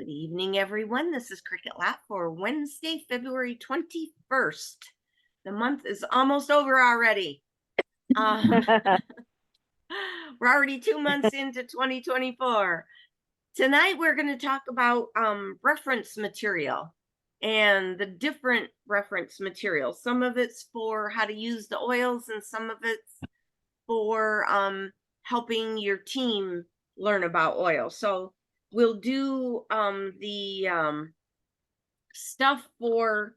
Good evening, everyone. This is Cricket Lap for Wednesday, February 21st. The month is almost over already. Uh, we're already 2 months into 2024. Tonight, we're going to talk about reference material and the different reference materials. Some of it's for how to use the oils, and some of it's for helping your team learn about oil. So we'll do the stuff for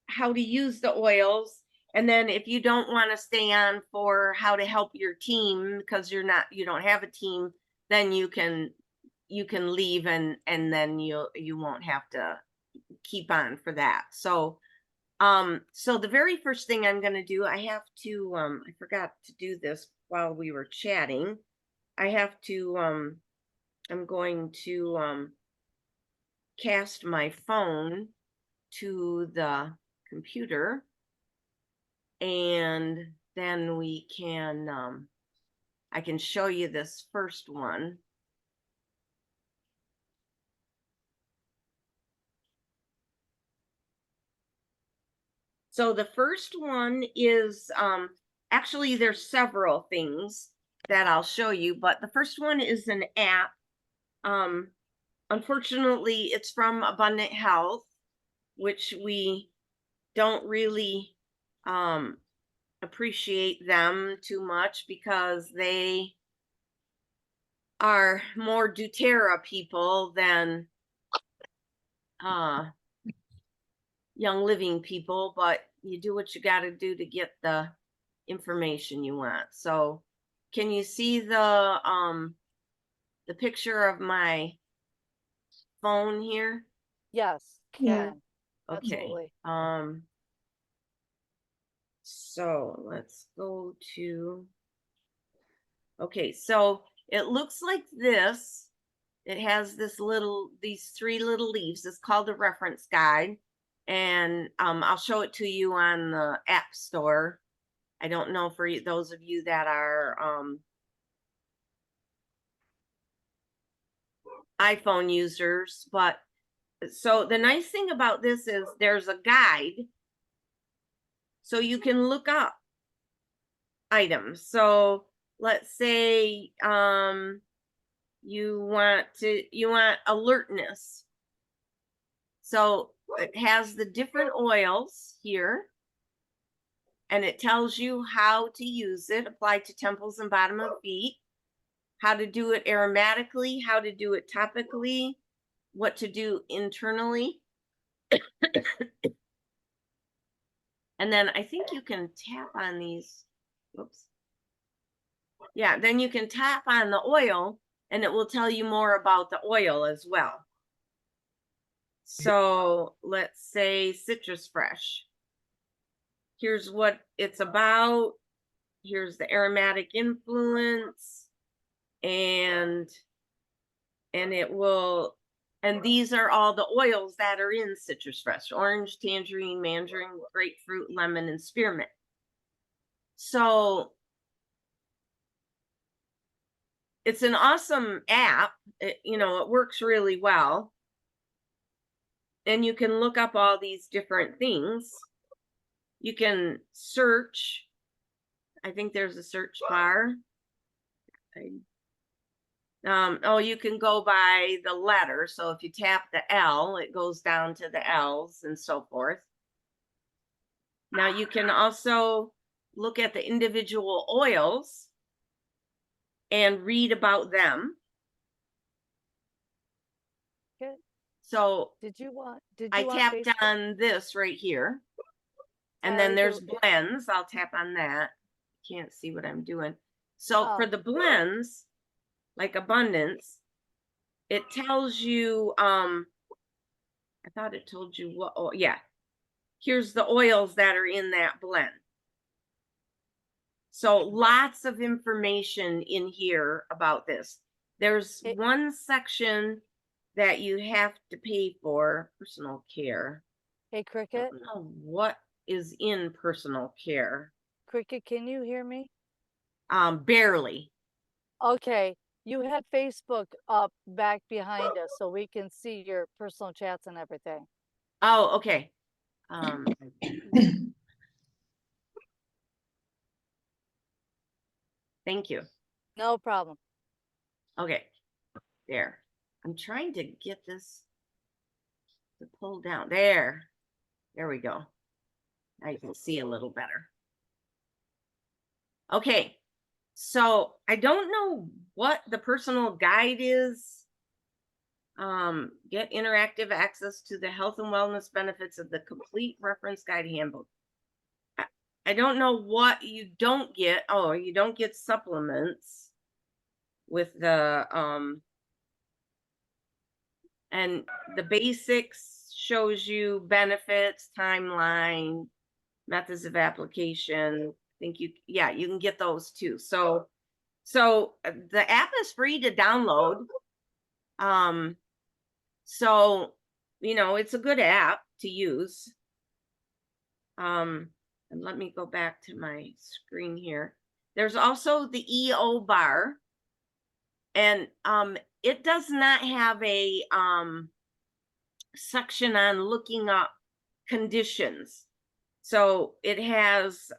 how to use the oils, and then if you don't want to stay on for how to help your team because you don't have a team, then you can leave, and then you won't have to keep on for that. So so the very first thing I'm going to do, I have to I forgot to do this while we were chatting. I have to I'm going to cast my phone to the computer, and then we can I can show you this first one. So the first one is actually there's several things that I'll show you, but the first one is an app. Unfortunately, it's from Abundant Health, which we don't really appreciate them too much because they are more doTERRA people than Young Living people, but you do what you got to do to get the information you want. So can you see the picture of my phone here? Yes, Yeah. can. Okay. Absolutely. So let's go to, okay, so it looks like this. It has these three little leaves. It's called a reference guide. And I'll show it to you on the App Store. I don't know for those of you that are iPhone users, but so the nice thing about this is there's a guide, so you can look up items. So let's say you want alertness. So it has the different oils here, and it tells you how to use it. Apply to temples and bottom of feet, how to do it aromatically, how to do it topically, what to do internally. And then I think you can tap on these. Whoops. Yeah, then you can tap on the oil and it will tell you more about the oil as well. So let's say Citrus Fresh. Here's what it's about. Here's the aromatic influence, and it will, and these are all the oils that are in Citrus Fresh: orange, tangerine, mandarin, grapefruit, lemon, and spearmint. So it's an awesome app. It works really well. And you can look up all these different things. You can search. I think there's a search bar. Oh, you can go by the letter. So if you tap the L, it goes down to the L's and so forth. Now you can also look at the individual oils and read about them. Okay. So I tapped Facebook? on this right here. And then there's blends. I'll tap on that. Can't see what I'm doing. So for the blends, like Abundance, it tells you, I thought it told you what, oh yeah, here's the oils that are in that blend. So lots of information in here about this. There's one section that you have to pay for, personal care. Hey, Cricket. I don't know what is in personal care. Cricket, can you hear me? Barely. Okay. You had Facebook up back behind us so we can see your personal chats and everything. Oh, okay. Thank you. No problem. Okay, there. I'm trying to get this to pull down. There. There we go. Now you can see a little better. Okay, so I don't know what the personal guide is. Get interactive access to the health and wellness benefits of the complete reference guide handbook. I don't know what you don't get. Oh, you don't get supplements with the and the basics shows you benefits, timeline, methods of application. I think yeah, you can get those too. So the app is free to download. So it's a good app to use. And let me go back to my screen here. There's also the EO bar, and it does not have a section on looking up conditions. So it has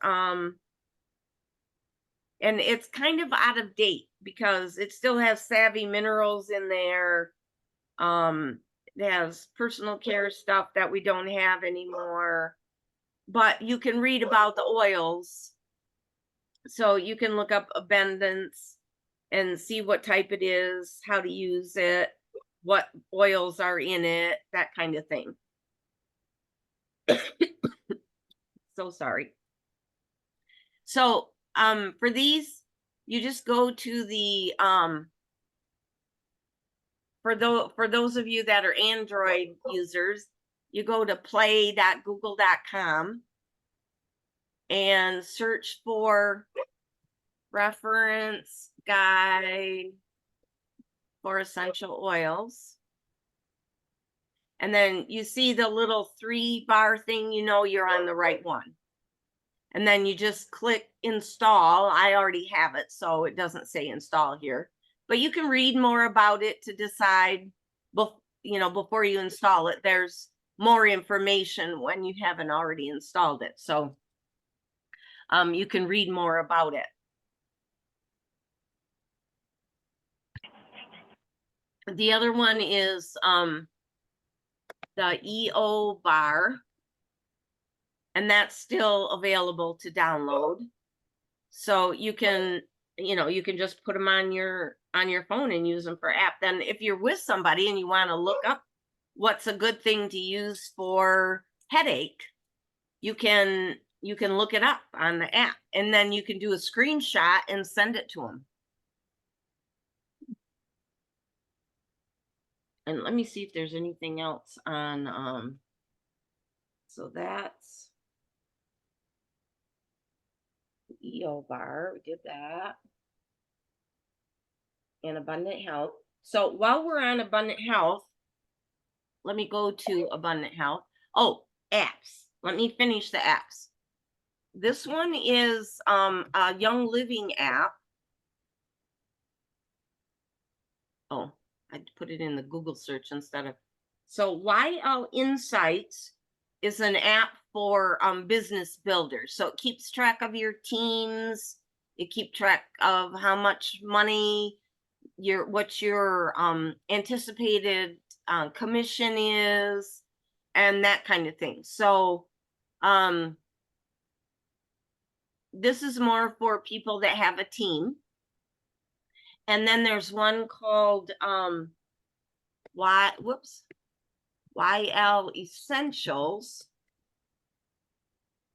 and it's kind of out of date because it still has Savvy Minerals in there. It has personal care stuff that we don't have anymore, but you can read about the oils. So you can look up Abundance and see what type it is, how to use it, what oils are in it, that kind of thing. So sorry. So for these, you just go to the for those of you that are Android users, you go to play.google.com and search for reference guide for essential oils. And then you see the little 3-bar thing, you're on the right one. And then you just click install. I already have it, so it doesn't say install here. But you can read more about it to decide, before you install it. There's more information when you haven't already installed it. So you can read more about it. The other one is the EO bar, and that's still available to download. So you can just put them on your phone and use them for app. Then if you're with somebody and you want to look up what's a good thing to use for headache, you can look it up on the app, and then you can do a screenshot and send it to them. And let me see if there's anything else on so that's EO bar. We did that. And Abundant Health. So while we're on Abundant Health, let me go to Abundant Health. Oh, apps. Let me finish the apps. This one is a Young Living app. Oh, I put it in the Google search instead of. So YL Insights is an app for business builders. So it keeps track of your teams. It keeps track of how much money what your anticipated commission is, and that kind of thing. So this is more for people that have a team. And then there's one called YL Essentials.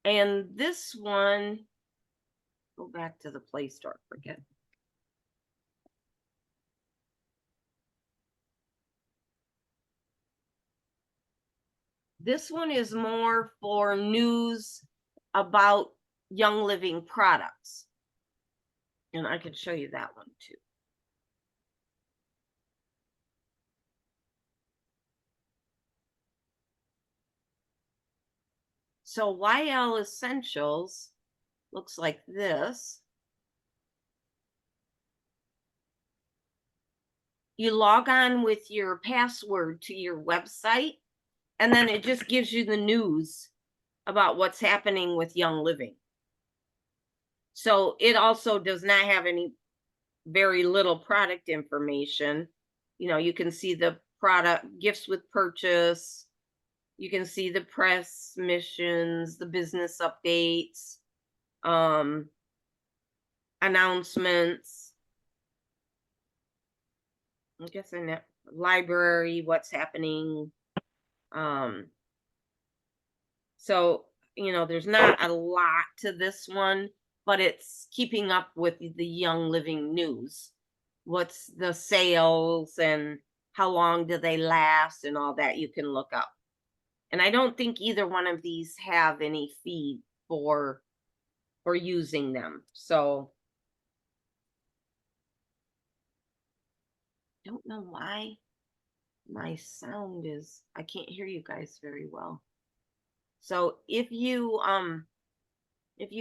And this one, go back to the Play Store, forget. This one is more for news about Young Living products. And I could show you that one too. So YL Essentials looks like this. you log on with your password to your website, and then it just gives you the news about what's happening with Young Living. So it also does not have any very little product information. You know, you can see the product gifts with purchase. You can see the press missions, the business updates, announcements. I guess in that library, what's happening. So, you know, there's not a lot to this one, but it's keeping up with the Young Living news. What's the sales and how long do they last and all that you can look up. And I don't think either one of these have any fee for using them. So don't know why my sound is, I can't hear you guys very well. So if you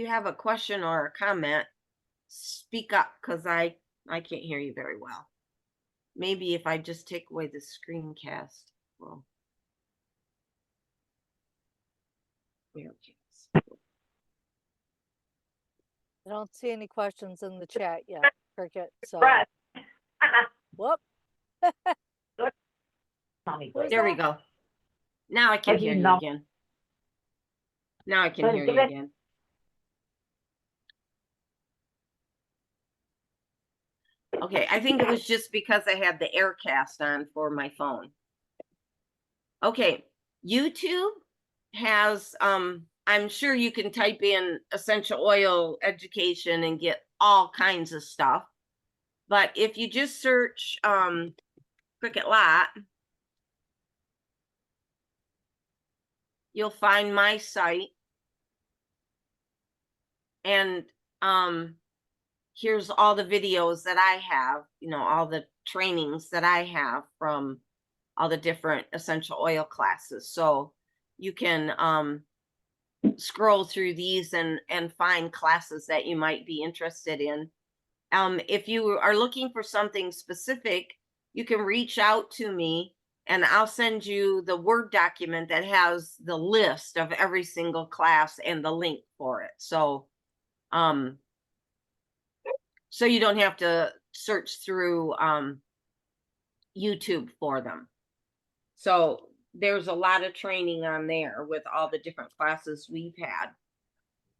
have a question or a comment, speak up, because I can't hear you very well. Maybe if I just take away the screencast. Well, there it is. I don't see any questions in the chat yet, Cricket, so. Brett. Whoop. Tommy, Where's There we that? go. Now I can As you hear you know. again. Now I can Then hear give you it- again. Okay, I think it was just because I had the Aircast on for my phone. Okay, YouTube has, I'm sure you can type in essential oil education and get all kinds of stuff. But if you just search Cricket Lot, you'll find my site. And here's all the videos that I have, you know, all the trainings that I have from all the different essential oil classes. So you can scroll through these and find classes that you might be interested in. If you are looking for something specific, you can reach out to me and I'll send you the Word document that has the list of every single class and the link for it. So so you don't have to search through YouTube for them. So there's a lot of training on there with all the different classes we've had.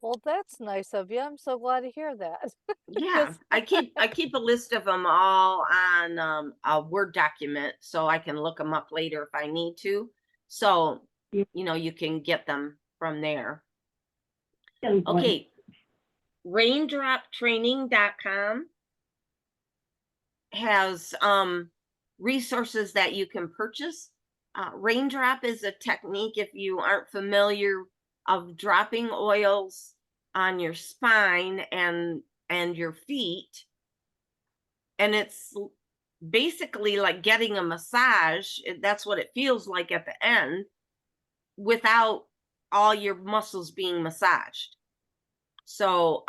Well, that's nice of you. I'm so glad to hear that. Yeah, I keep a list of them all on a Word document so I can look them up later if I need to. So, Yeah. you know, you can get them from there. Okay. Okay. Raindroptraining.com has resources that you can purchase. Raindrop is a technique, if you aren't familiar, of dropping oils on your spine and your feet. And it's basically like getting a massage. That's what it feels like at the end, without all your muscles being massaged. So,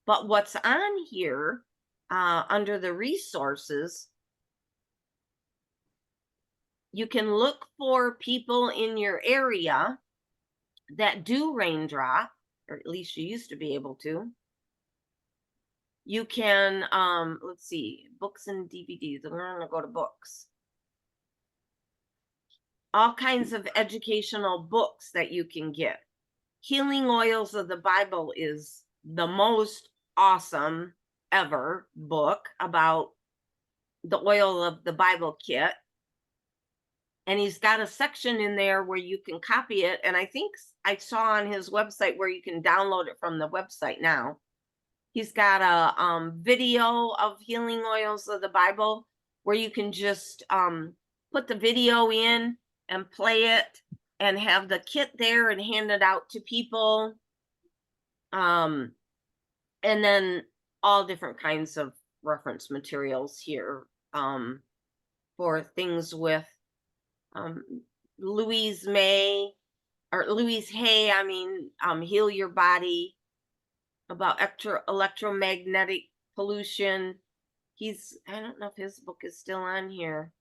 but what's on here under the resources, you can look for people in your area that do Raindrop, or at least you used to be able to. You can, let's see, books and DVDs. I'm going to go to books. All kinds of educational books that you can get. Healing Oils of the Bible is the most awesome ever book about the oil of the Bible kit. And he's got a section in there where you can copy it. And I think I saw on his website where you can download it from the website now. He's got a video of Healing Oils of the Bible where you can just put the video in and play it and have the kit there and hand it out to people. And then all different kinds of reference materials here for things with Louise Hay, I mean, Heal Your Body, about electromagnetic pollution, I don't know if his book is still on here.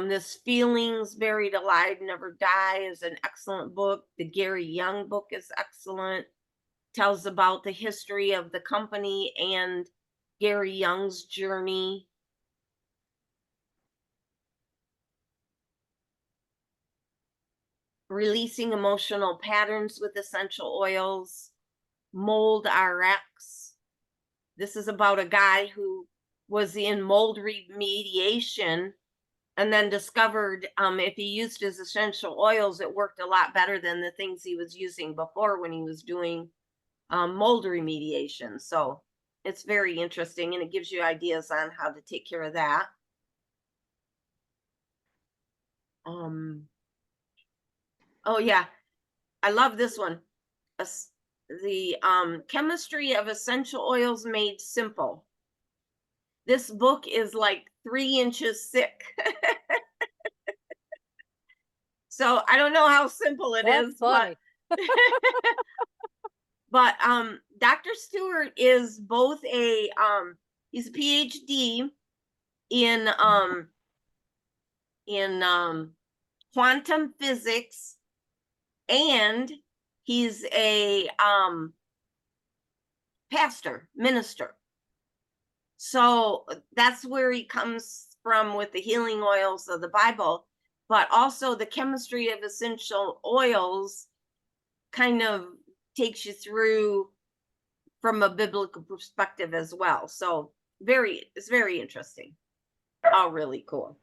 This Feelings Buried Alive Never Die is an excellent book. The Gary Young book is excellent. Tells about the history of the company and Gary Young's journey. Releasing Emotional Patterns with Essential Oils. Mold RX. This is about a guy who was in mold remediation and then discovered if he used his essential oils, it worked a lot better than the things he was using before when he was doing mold remediation. So it's very interesting, and it gives you ideas on how to take care of that. Oh yeah, I love this one. The Chemistry of Essential Oils Made Simple. This book is like 3 inches thick. So I don't know how simple it That's is, funny. but Dr. Stewart is both he's a PhD in quantum physics, and he's a pastor, minister. So that's where he comes from with the healing oils of the Bible, but also the chemistry of essential oils kind of takes you through from a biblical perspective as well. So it's very interesting. Oh, really cool.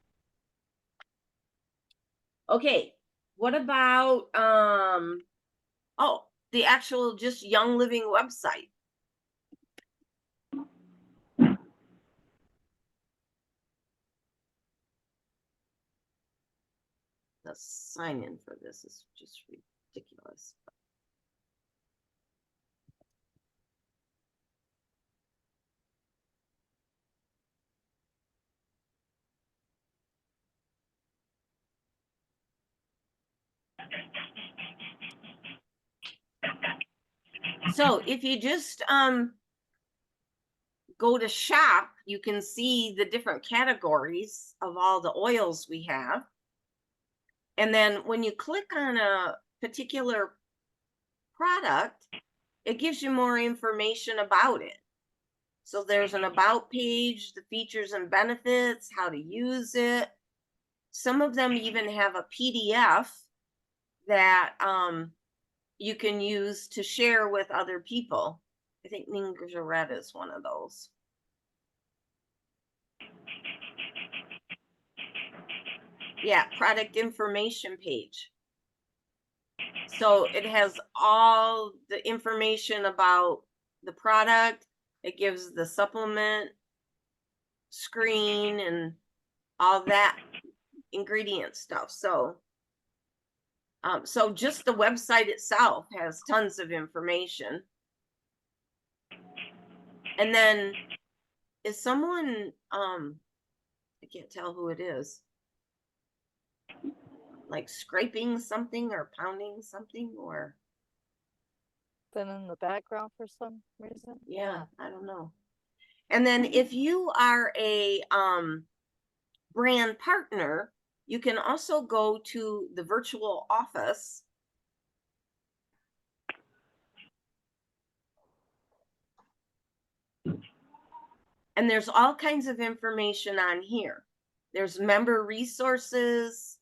Okay, what about the actual just Young Living website? The sign in for this is just ridiculous. So if you just go to shop, you can see the different categories of all the oils we have. And then when you click on a particular product, it gives you more information about it. So there's an about page, the features and benefits, how to use it. Some of them even have a PDF that you can use to share with other people. I think Ninja is one of those. Yeah, product information page. So it has all the information about the product. It gives the supplement screen and all that ingredient stuff. So just the website itself has tons of information. And then is someone I can't tell who it is, like scraping something or pounding something, or Then in the background for some reason. yeah, I don't know. And then if you are a brand partner, you can also go to the virtual office. And there's all kinds of information on here. There's member resources.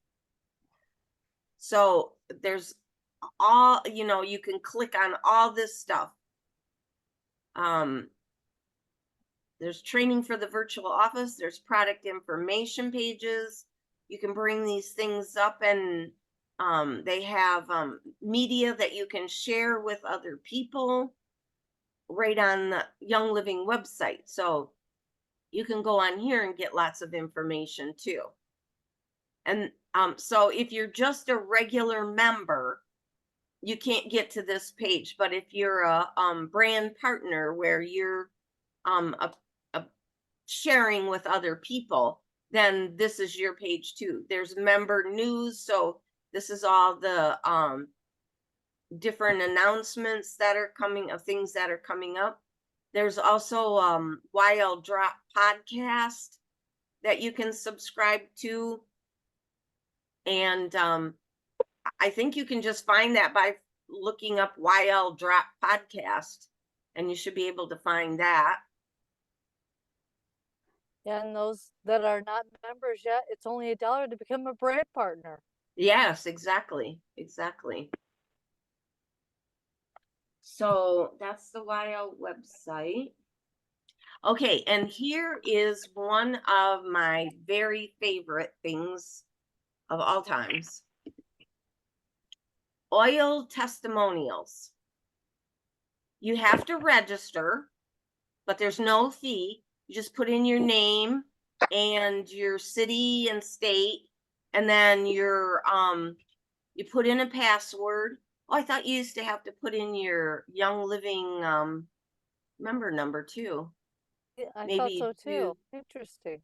So there's all, you can click on all this stuff. There's training for the virtual office. There's product information pages. You can bring these things up, and they have media that you can share with other people right on the Young Living website. So you can go on here and get lots of information too. And so if you're just a regular member, you can't get to this page. But if you're a brand partner where you're sharing with other people, then this is your page too. There's member news. So this is all the different announcements that are coming, of things that are coming up. There's also wild drop podcast that you can subscribe to. And I think you can just find that by looking up YL Drop Podcast, and you should be able to find that. And those that are not members yet, it's only $1 to become a brand partner. Yes, exactly. Exactly. So that's the YL website. Okay, and here is one of my very favorite things of all times. Oil testimonials. You have to register, but there's no fee. You just put in your name and your city and state, and then your you put in a password. Oh, I thought you used to have to put in your Young Living member number too. Yeah, I Maybe thought so you too. do. Interesting.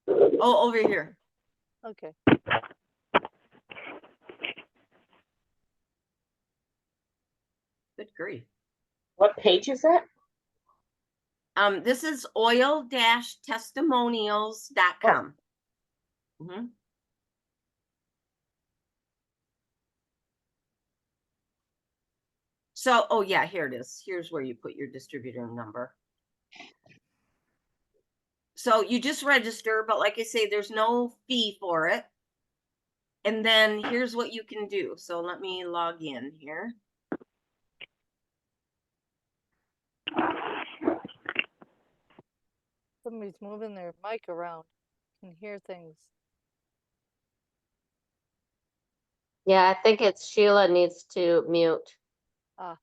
Oh, over here. Okay. Good grief. What page is that? This is oil-testimonials.com. Mm-hmm. So, oh yeah, here it is. Here's where you put your distributor number. So you just register, but like I say, there's no fee for it. And then here's what you can do. So let me log in here. Somebody's moving their mic around. Can hear things. Yeah, I think it's Sheila needs to mute. Ah,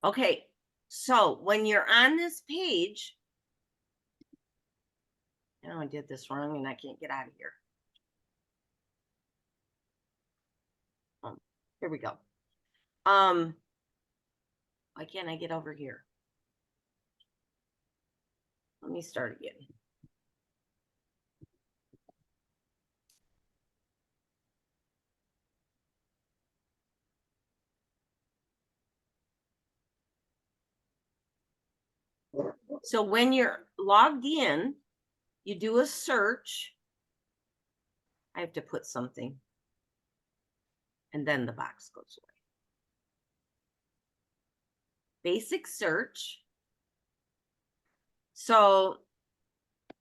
Okay, so when you're on this page, now I did this wrong and I can't get out of here. Here we go. Why can't I get over here? Let me start again. So when you're logged in, you do a search. I have to put something. And then the box goes away. Basic search. So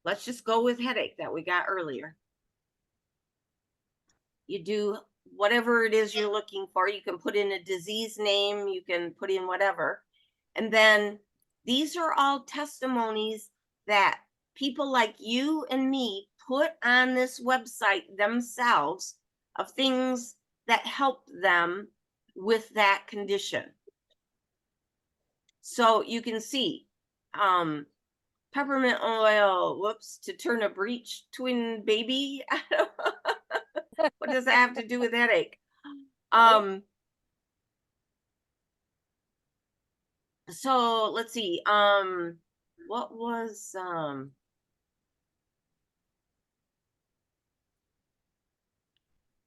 let's just go with headache that we got earlier. You do whatever it is you're looking for. You can put in a disease name, you can put in whatever. And then these are all testimonies that people like you and me put on this website themselves of things that helped them with that condition. So you can see peppermint oil, whoops, to turn a breech twin baby. What does that have to do with headache? So let's see. What was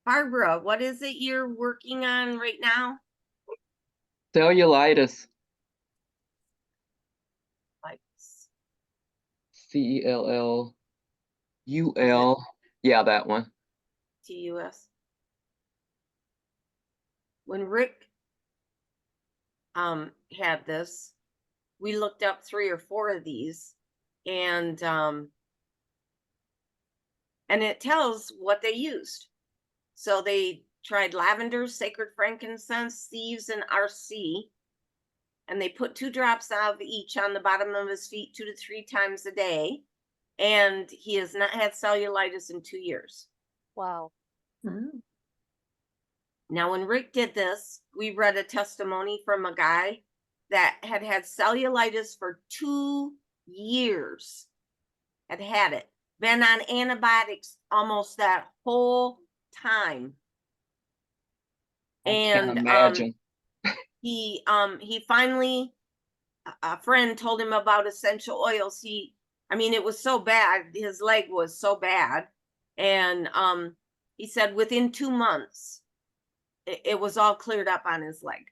Barbara, what is it you're working on right now? Cellulitis. Like CELLUL. Yeah, that one. TUS. When Rick had this, we looked up 3 or 4 of these, and it tells what they used. So they tried lavender, sacred frankincense, thieves, and RC, and they put 2 drops of each on the bottom of his feet 2 to 3 times a day, and he has not had cellulitis in 2 years. wow. Now, when Rick did this, we read a testimony from a guy that had had cellulitis for 2 years, had it, been on antibiotics almost that whole time. I can't And imagine. he finally, a friend told him about essential oils. I mean, it was so bad, his leg was so bad, and he said within 2 months, it was all cleared up on his leg.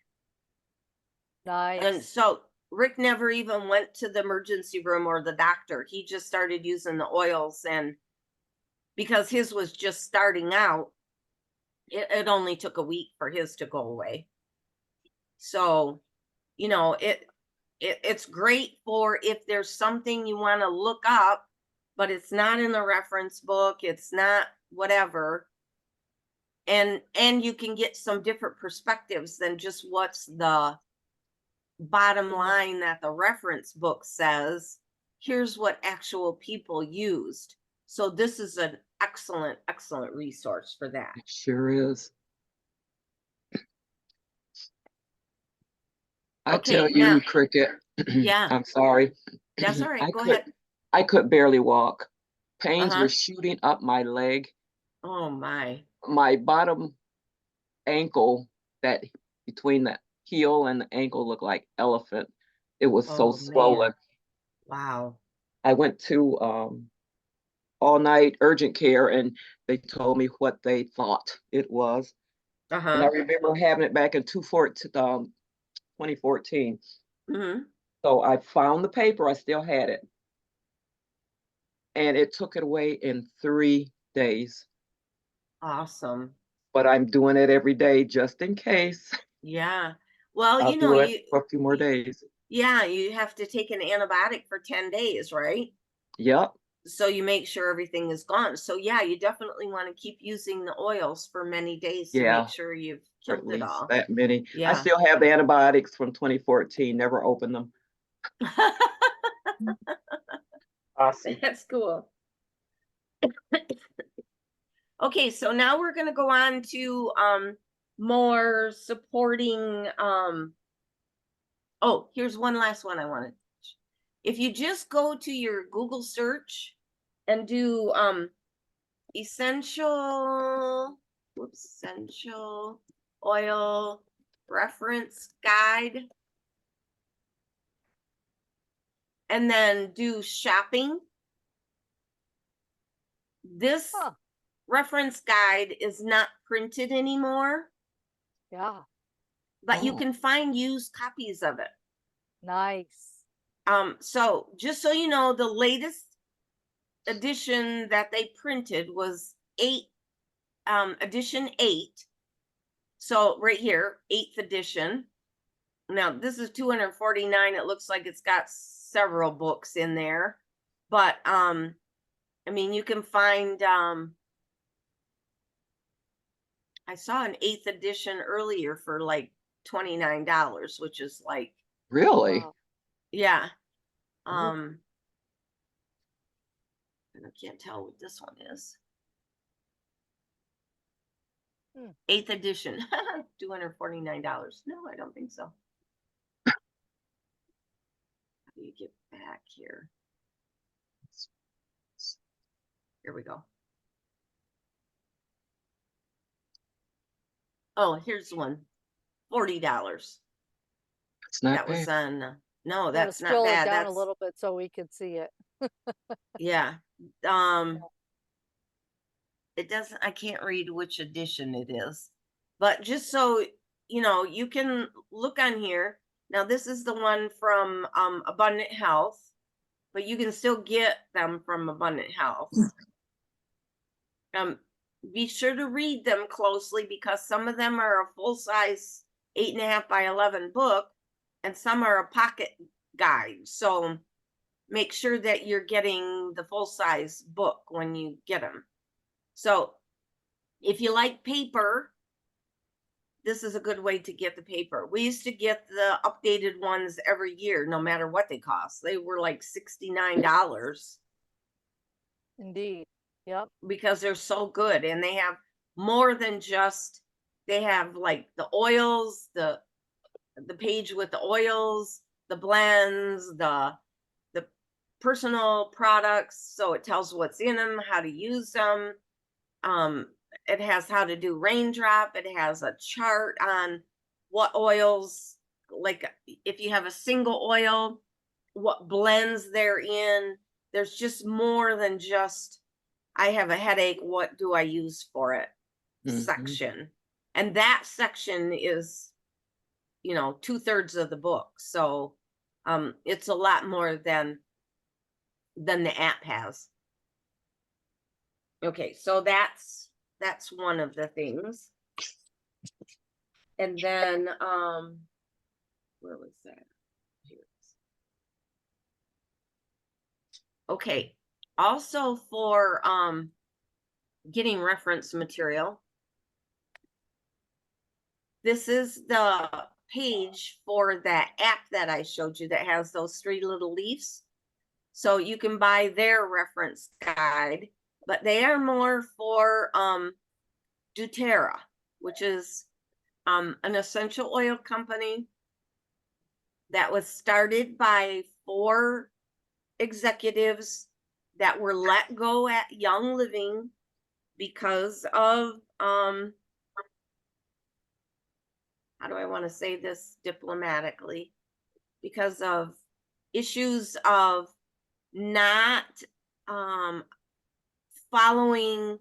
And Nice. so Rick never even went to the emergency room or the doctor. He just started using the oils, and because his was just starting out, it only took a week for his to go away. So, you know, it's great for if there's something you want to look up, but it's not in the reference book, it's not whatever. And you can get some different perspectives than just what's the bottom line that the reference book says. Here's what actual people used. So this is an excellent resource for that. It sure is. I Okay, tell now- you, Cricket. Yeah. I'm sorry. That's all right. I Go could- ahead. I could barely walk. Pains Uh-huh. were shooting up my leg. Oh my. My bottom ankle, that between the heel and the ankle, looked like elephant. It was Oh, so man. swollen. Wow. I went to all night urgent care, and they told me what they thought it was. And I Uh-huh. remember having it back in 2014. Mm-hmm. So I found the paper, I still had it. And it took it away in 3 days. Awesome. But I'm doing it every day just in case. Yeah. Well, I'll you know, do it for a few more days. yeah, you have to take an antibiotic for 10 days, right? Yep. So you make sure everything is gone. So yeah, you definitely want to keep using the oils for many days to Yeah, make sure you've or at killed it least all. that many. I Yeah. still have the antibiotics from 2014, never opened them. Awesome. That's cool. Okay, so now we're gonna go on to more supporting oh, here's one last one I wanted. If you just go to your Google search and do essential oil reference guide, and then do shopping, this Huh. reference guide is not printed anymore, Yeah. but you Oh. can find used copies of it. Nice. So just so you know, the latest edition that they printed was edition 8. So right here, 8th edition. Now this is 249. It looks like it's got several books in there, but I mean, you can find I saw an 8th edition earlier for like $29, which is like, Really? Wow. yeah. Mhm. And I can't tell what this one is. Hmm. 8th edition, $249. No, I don't think so. How do you get back here? Here we go. Oh, here's one. $40. It's not That was bad. on, no, Gotta that's not scroll it bad. down a That's, little bit so we can see it. yeah. It doesn't, I can't read which edition it is, but just so you know, you can look on here. Now this is the one from Abundant Health, but you can still get them from Abundant Health. Be sure to read them closely, because some of them are a full size 8.5 by 11 book, and some are a pocket guide. So make sure that you're getting the full size book when you get them. So if you like paper, this is a good way to get the paper. We used to get the updated ones every year, no matter what they cost. They were like $69 Indeed. Yep. because they're so good, and they have more than just, they have like the oils, the page with the oils, the blends, the personal products. So it tells what's in them, how to use them. It has how to do raindrop. It has a chart on what oils, like if you have a single oil, what blends they're in. There's just more than just, I have a headache, what do I use for it? Mhm. section. And that section is, 2/3 of the book. So it's a lot more than the app has. Okay, so that's one of the things. And then where was that? Here it is. Okay. Also for getting reference material. This is the page for that app that I showed you that has those 3 little leaves. So you can buy their reference guide, but they are more for doTERRA, which is an essential oil company that was started by 4 executives that were let go at Young Living because of how do I want to say this diplomatically? Because of issues of not following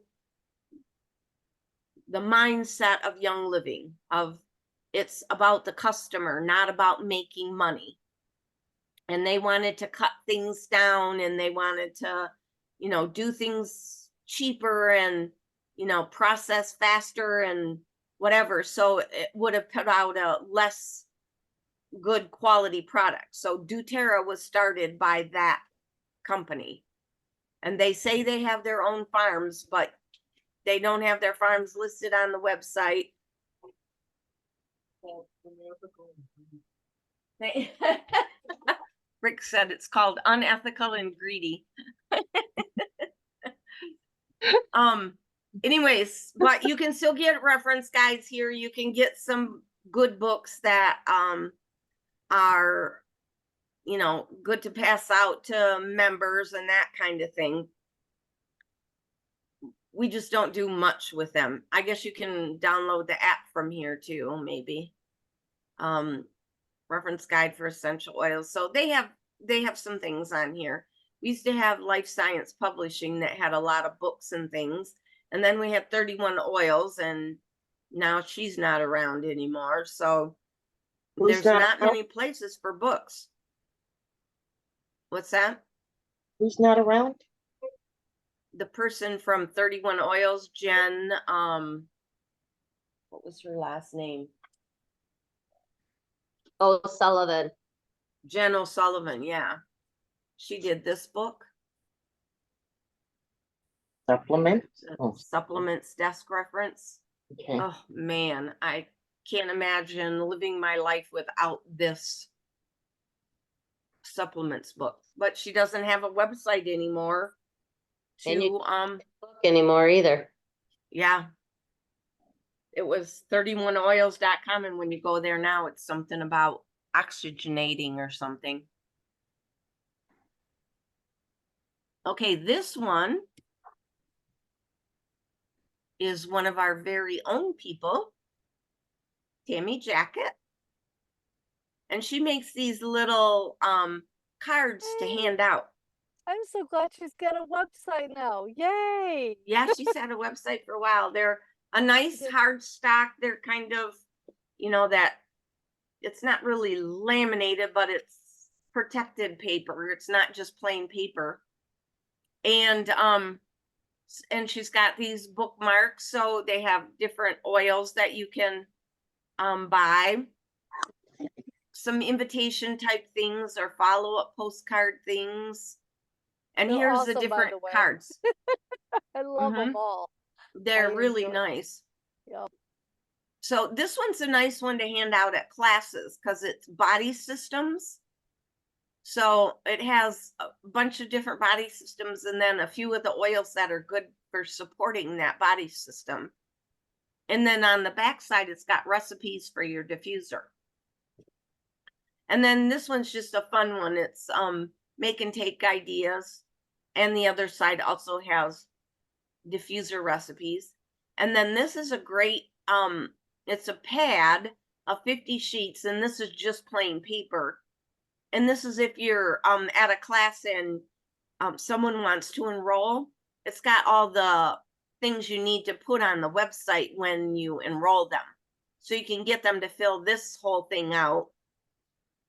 the mindset of Young Living, of it's about the customer, not about making money. And they wanted to cut things down, and they wanted to, do things cheaper and, process faster and whatever. So it would have put out a less good quality product. So doTERRA was started by that company. And they say they have their own farms, but they don't have their farms listed on the website. Rick said it's called unethical and greedy. Anyways, but you can still get reference guides here. You can get some good books that are good to pass out to members and that kind of thing. We just don't do much with them. I guess you can download the app from here too, maybe. Reference guide for essential oils. So they have some things on here. We used to have Life Science Publishing that had a lot of books and things. And then we had 31 Oils, and now she's not around anymore. So Who's there's not not around? many places for books. What's that? Who's not around? The person from 31 Oils, Jen, what was her last name? Oh, Sullivan. Jen O'Sullivan, yeah. She did this book, Supplement? Oh. Supplements Desk Reference. Okay. Oh man, I can't imagine living my life without this supplements book. But she doesn't have a website anymore And you to book anymore either. yeah. It was 31oils.com, and when you go there now, it's something about oxygenating or something. Okay, this one is one of our very own people, Tammy Jacket. And she makes these little cards to hand out. I'm so glad she's got a website now. Yay! Yeah, she's had a website for a while. They're a nice hard stock. They're kind of, that it's not really laminated, but it's protected paper. It's not just plain paper. And she's got these bookmarks, so they have different oils that you can buy. Some invitation type things or follow-up postcard things. And They're here's awesome, the by different the way. cards. I love them Mhm. all. They're I really enjoy- nice. Yep. So this one's a nice one to hand out at classes because it's body systems. So it has a bunch of different body systems and then a few of the oils that are good for supporting that body system. And then on the back side, it's got recipes for your diffuser. And then this one's just a fun one. It's make and take ideas. And the other side also has diffuser recipes. And then this is a great, it's a pad of 50 sheets, and this is just plain paper. And this is if you're at a class and someone wants to enroll. It's got all the things you need to put on the website when you enroll them. So you can get them to fill this whole thing out.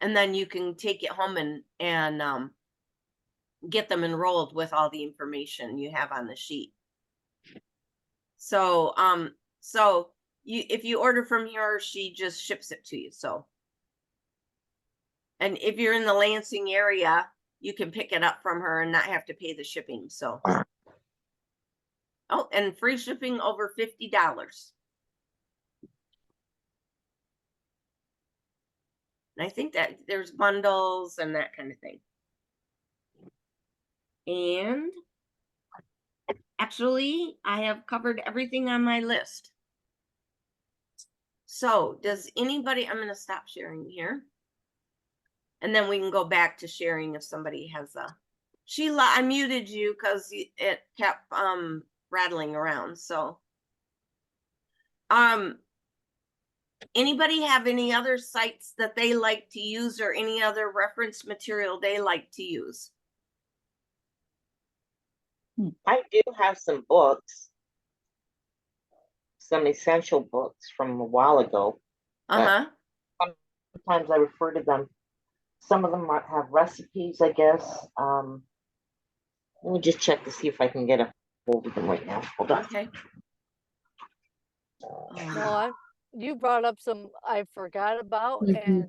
And then you can take it home and get them enrolled with all the information you have on the sheet. So if you order from her, she just ships it to you. So, and if you're in the Lansing area, you can pick it up from her and not have to pay the shipping. So, oh, and free shipping over $50. And I think that there's bundles and that kind of thing. And actually, I have covered everything on my list. So does anybody, I'm going to stop sharing here. And then we can go back to sharing if somebody has a, Sheila, I muted you because it kept rattling around. So anybody have any other sites that they like to use or any other reference material they like to use? I do have some books, some essential books from a while ago. Uh-huh. Sometimes I refer to them. Some of them have recipes, I guess. Let me just check to see if I can get a hold of them right now. Hold on. Okay. No, you brought up some I forgot about and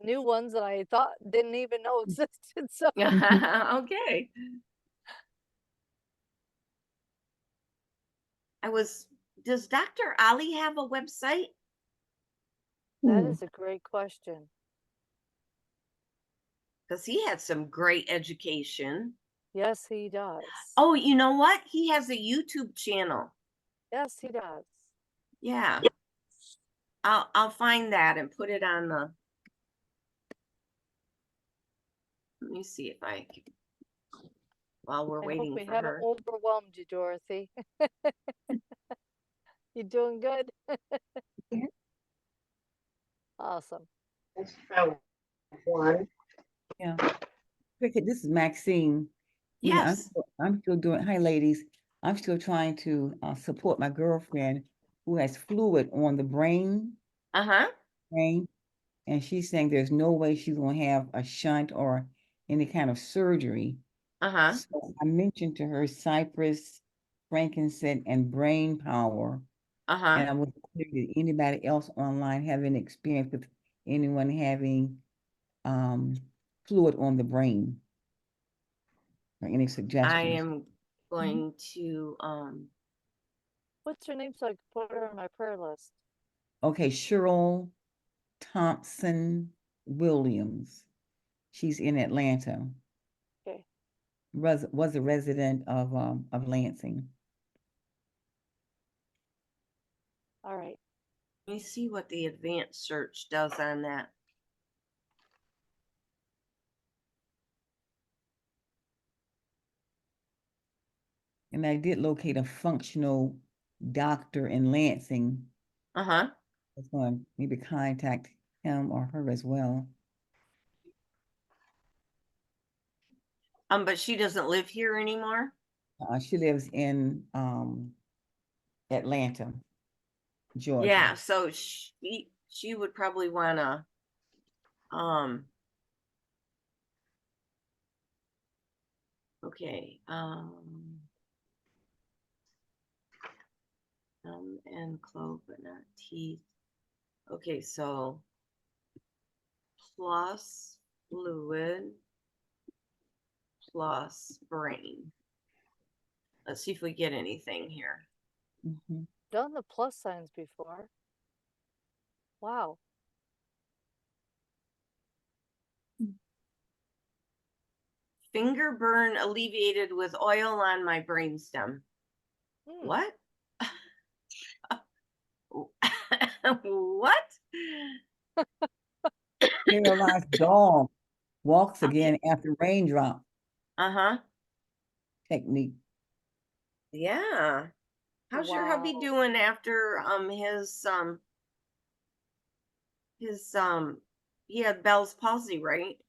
new ones that I thought didn't even know existed. So Okay. Does Dr. Ali have a website? that is a great question. Because he had some great education. Yes, he does. Oh, you know what? He has a YouTube channel. Yes, he does. Yeah. I'll find that and put it on the. Let me see if I can. While we're I hope waiting we for haven't her. overwhelmed you, Dorothy. You doing good? Yeah. Awesome. I just found one. Yeah. Cricket, this is Maxine. You know, Yes. I'm still doing, hi ladies. I'm still trying to support my girlfriend who has fluid on the brain, Uh-huh. and she's saying there's no way she's gonna have a shunt or any kind of surgery. Uh-huh. So I mentioned to her cypress, frankincense, and brain power. Uh-huh. And I was wondering, did anybody else online have any experience with anyone having fluid on the brain? Or any suggestions? I am going to What's her name so I can put her on my prayer list? Okay, Cheryl Thompson Williams. She's in Atlanta. Okay. Was a resident of Lansing. All right. let me see what the advanced search does on that. And I did locate a functional doctor in Lansing. Uh-huh. I was going to maybe contact him or her as well. But she doesn't live here anymore. She lives in Atlanta, Georgia. Yeah, so she would probably wanna okay, and clove but not teeth. Okay, so plus fluid plus brain. Let's see if we get anything here. Mhm. Done the plus signs before. Wow. Finger burn alleviated with oil on my brainstem. Hmm. What? What? Paralyzed dog walks again after raindrop Uh-huh. technique. Yeah. How's your hubby Wow. doing after his he had Bell's palsy, right?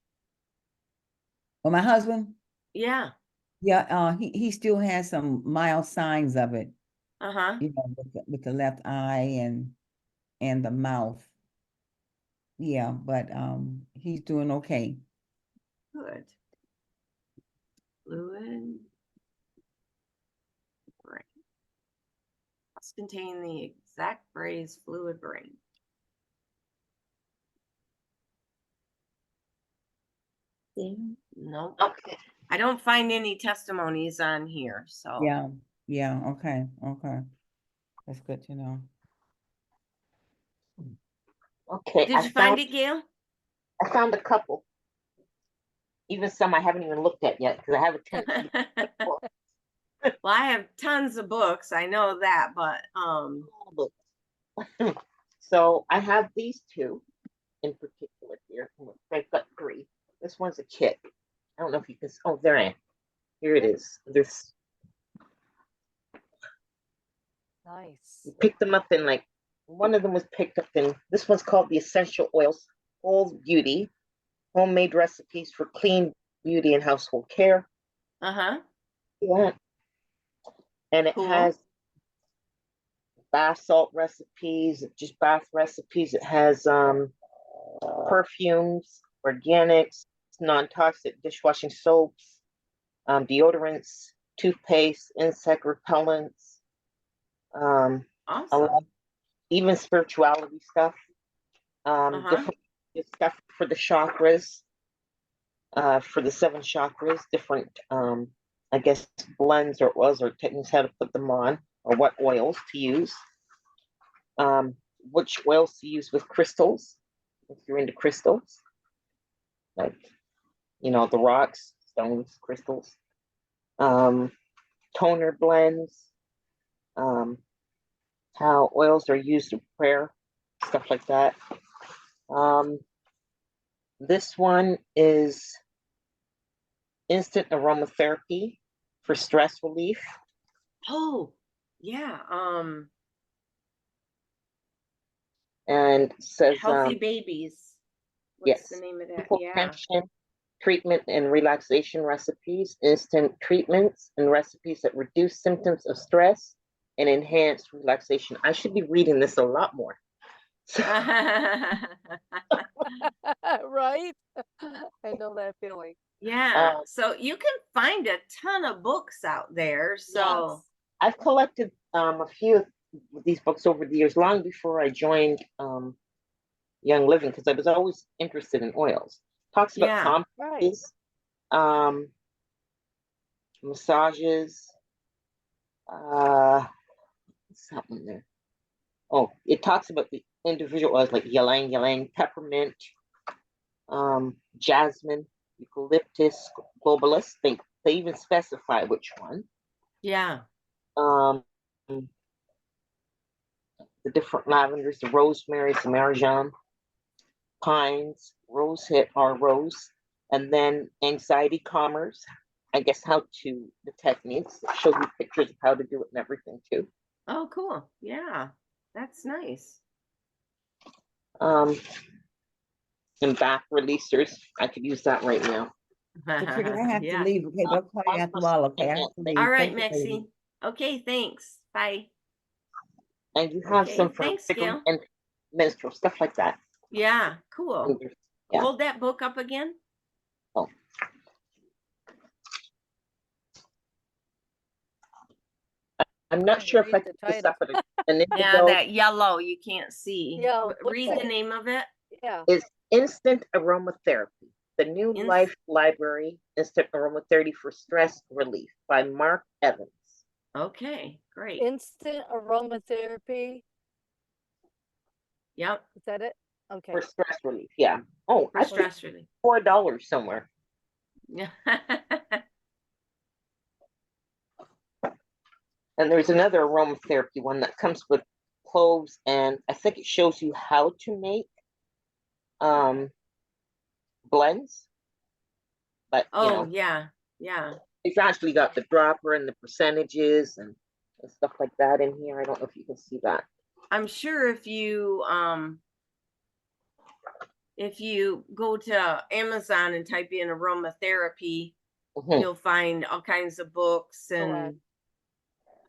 Well, my husband, Yeah. yeah, he still has some mild signs of it. Uh-huh. you know, with the left eye and the mouth. Yeah, but he's doing okay. Good. Fluid brain. Must contain the exact phrase fluid brain. Nope. Okay. I don't find any testimonies on here, so. Yeah, yeah, okay, okay. That's good to know. Okay, Did you find it, Gail? I found a couple. Even some I haven't even looked at yet because I have a tendency to Well, I have tons of books. I know that, but look. So I have these two in particular here. I've got three. This one's a kit. I don't know if you can. Oh, there I am. Here it is. This Nice. you picked them up in like one of them was picked up in. This one's called the Essential Oils Whole Beauty Homemade Recipes for Clean Beauty and Household Care. uh-huh. Yeah. And it Cool. has bath salt recipes, just bath recipes. It has perfumes, organics, non-toxic dishwashing soaps, deodorants, toothpaste, insect repellents, a Awesome. lot- even spirituality stuff, Uh-huh. different stuff for the chakras, for the 7 chakras, different, I guess, blends or oils or techniques how to put them on, or what oils to use, which oils to use with crystals, if you're into crystals, like, you know, the rocks, stones, crystals, toner blends, how oils are used in prayer, stuff like that. This one is instant aromatherapy for stress relief. Oh, yeah. And says Healthy Babies. What's the yes, name of that? Yeah. hypotension, treatment and relaxation recipes, instant treatments and recipes that reduce symptoms of stress and enhance relaxation. I should be reading this a lot more. So, Right? I know that feeling. Yeah. um, So you can find a ton of books out there. So I've collected a few of these books over the years, long before I joined Young Living, because I was always interested in oils. Talks about yeah. Right. complexes, massages, something there. Oh, it talks about the individual oils like ylang ylang, peppermint, jasmine, eucalyptus, globulus. They even specify which one. Yeah. Um, the different lavenders, the rosemary, the marjoram, pines, rosehip or rose, and then anxiety calmers. I guess how to the techniques. It shows you pictures of how to do it and everything too. Oh, cool. Yeah. That's nice. And back releasers. I could use that right now. So Cricket, I have to Yeah. leave, okay? They'll call you after a while, okay? I have to leave. All right, Thank you, lady. Maxine. Okay, thanks. Bye. And you have Okay, some for thanks, Gail. and menstrual stuff like that. Yeah, cool. Yeah. Hold that book up again. Oh. I'm not Trying to sure if read I the can this title. up at an Yeah, indigo. that yellow you can't see. Yeah, But what's read that? the name of it. Yeah. Is instant aromatherapy. The New Inst- Life Library Instant Aromatherapy for Stress Relief by Mark Evans. Okay, great. Instant aromatherapy. Yep, Is that it? Okay. For stress relief, yeah. Oh, for I paid stress relief. $4 somewhere. Yeah. And there's another aromatherapy one that comes with cloves, and I think it shows you how to make blends. But you Oh, know, yeah, yeah. it's actually got the dropper and the percentages and stuff like that in here. I don't know if you can see that. I'm sure if you go to Amazon and type in aromatherapy, Mhm. you'll find all kinds of books and Correct.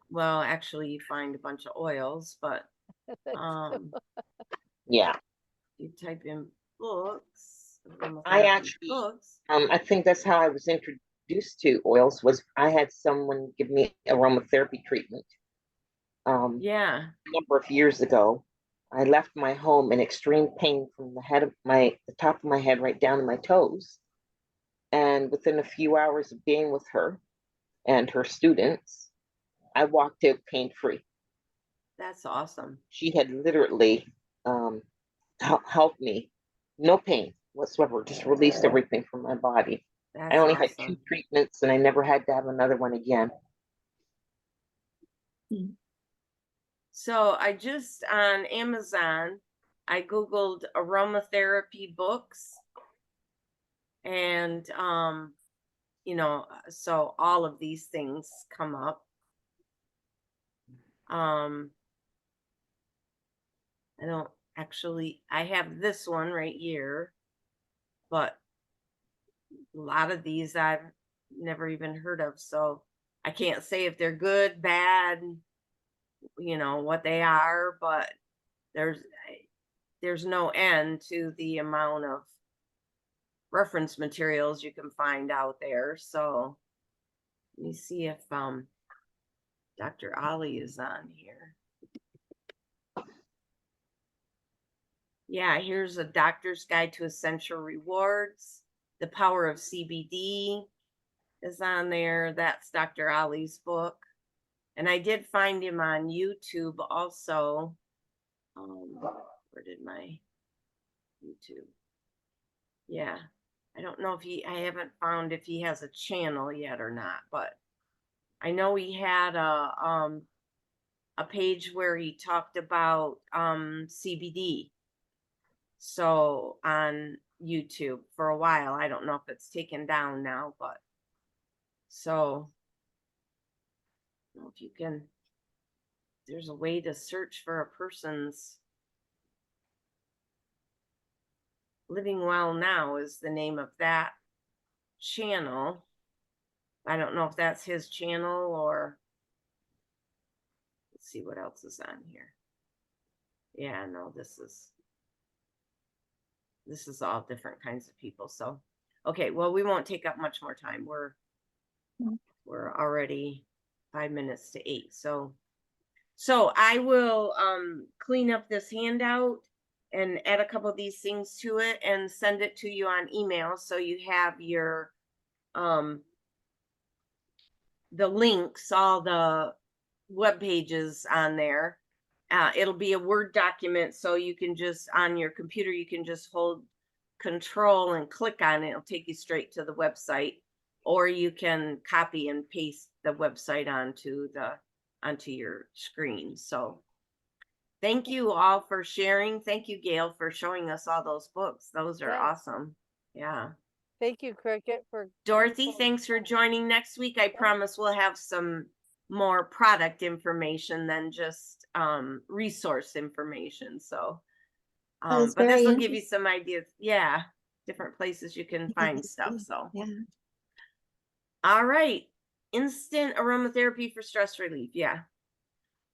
well, actually you find a bunch of oils, but Yeah, you type in books. I aromatherapy actually, books. I think that's how I was introduced to oils. Was I had someone give me aromatherapy treatment. Yeah, A number of years ago. I left my home in extreme pain from the top of my head right down to my toes. And within a few hours of being with her and her students, I walked out pain free. that's awesome. She had literally helped me, no pain whatsoever, just released everything from my body. That's I only had awesome. 2 treatments and I never had to have another one again. So I just on Amazon, I Googled aromatherapy books and so all of these things come up. I don't actually, I have this one right here, but a lot of these I've never even heard of. So I can't say if they're good, bad, what they are, but there's no end to the amount of reference materials you can find out there. So let me see if Dr. Ali is on here. Yeah, here's a doctor's guide to essential rewards. The power of CBD is on there. That's Dr. Ali's book. And I did find him on YouTube also. Where did my YouTube? Yeah. I don't know if I haven't found if he has a channel yet or not, but I know he had a page where he talked about CBD. So on YouTube for a while. I don't know if it's taken down now, but so I don't know if you can, there's a way to search for a person's Living Well Now is the name of that channel. I don't know if that's his channel or let's see what else is on here. Yeah, no, this is all different kinds of people. So, okay, well, we won't take up much more time. We're already 5 minutes to 8. So I will clean up this handout and add a couple of these things to it and send it to you on email so you have your the links, all the web pages on there. It'll be a Word document, so you can just on your computer you can just hold Control and click on it. It'll take you straight to the website, or you can copy and paste the website onto your screen. So thank you all for sharing. Thank you, Gail, for showing us all those books. Those are Thanks. awesome. Yeah. Thank you, Cricket, for Dorothy, info. thanks for joining next week. I promise we'll have some more product information than just resource information. So was but this very will give you some ideas. Yeah, different places you can find stuff. So Yeah. all right. Instant aromatherapy for stress relief. Yeah.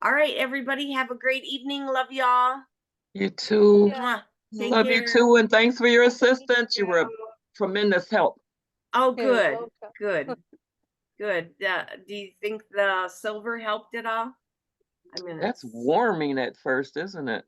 All right, everybody, have a great evening. Love y'all. You too. Yeah. Mwah. Take Love you care. too, and thanks for your assistance. You were a tremendous help. Oh, You're good. welcome. Good. Good. Do you think the silver helped at all? I mean, That's warming at first, isn't it?